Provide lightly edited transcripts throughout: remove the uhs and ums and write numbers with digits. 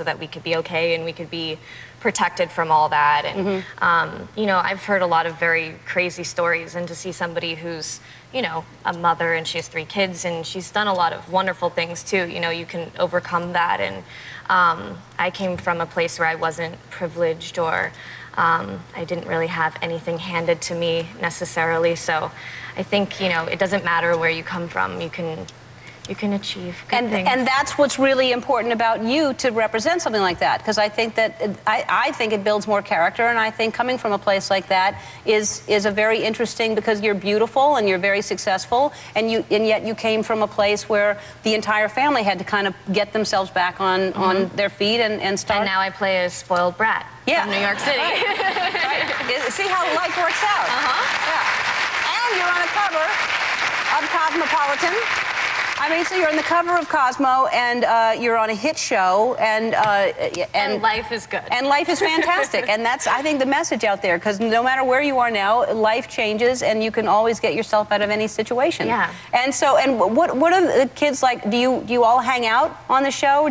so that we could be okay and we could be protected from all that. And, you know, I've heard a lot of very crazy stories, and to see somebody who's, you know, a mother and she has 3 kids and she's done a lot of wonderful things too, you know, you can overcome that. And I came from a place where I wasn't privileged, or I didn't really have anything handed to me necessarily. So I think, you know, it doesn't matter where you come from, you can achieve good things. And that's what's really important about you, to represent something like that, because I think that I think it builds more character, and I think coming from a place like that is a very interesting, because you're beautiful and you're very successful, and yet you came from a place where the entire family had to kind of get themselves back on their feet and start. And now I play a spoiled brat from New York City. Right. See how life works out. Yeah. And you're on a cover of Cosmopolitan. I mean, so you're on the cover of Cosmo, and you're on a hit show, and life is good. And life is fantastic. And that's, I think, the message out there, because no matter where you are now, life changes, and you can always get yourself out of any situation. Yeah. And so, and what are the kids like? Do you all hang out on the show?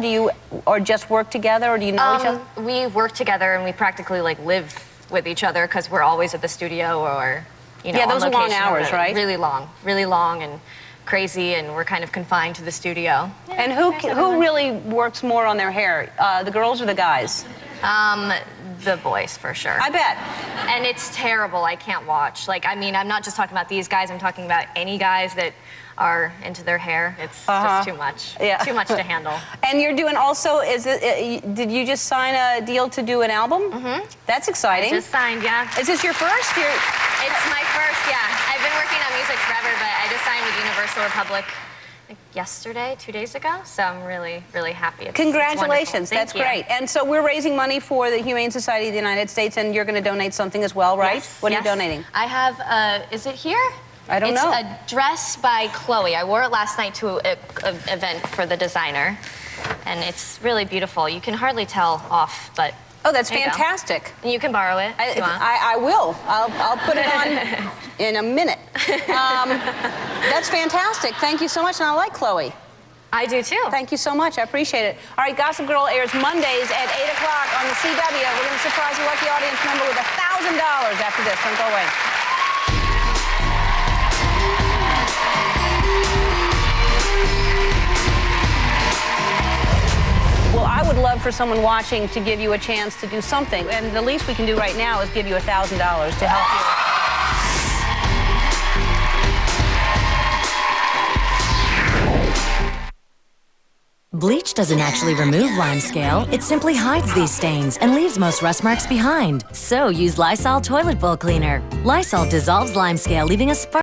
Or just work together, or do you know each other? We work together, and we practically like live with each other, because we're always at the studio, or, you know, yeah, those on are long location, hours, right? Really long, and crazy, and we're kind of confined to the studio. Yeah, and who really works more on their hair, the girls or the guys? The boys, for sure. I bet. And it's terrible. I can't watch. Like, I mean, I'm not just talking about these guys. I'm talking about any guys that are into their hair. It's just too much. Yeah. Too much to handle. And you're doing also, did you just sign a deal to do an album? Mm-hmm. That's exciting. I just signed, yeah. Is this your first? It's my first, yeah. I've been working on music forever, but I just signed with Universal Republic yesterday, 2 days ago, so I'm really, really happy. Congratulations, that's great. And so we're raising money for the Humane Society of the United States, and you're going to donate something as well, right? Yes, what are you donating? I have, is it here? I don't know. It's a dress by Chloe. I wore it last night to an event for the designer, and it's really beautiful. You can hardly tell off, but oh, that's fantastic. And you can borrow it if you want. I will. I'll put it on in a minute. That's fantastic. Thank you so much, and I like Chloe. I do too. Thank you so much. I appreciate it. All right, Gossip Girl airs Mondays at 8 o'clock on the CW. We're going to surprise a lucky audience member with $1,000 after this. Don't go away. Well, I would love for someone watching to give you a chance to do something. And the least we can do right now is give you $1,000 to help you. Bleach doesn't actually remove lime scale. It simply hides these stains and leaves most rust marks behind. So use Lysol Toilet Bowl Cleaner. Lysol dissolves lime scale, leaving a sparkling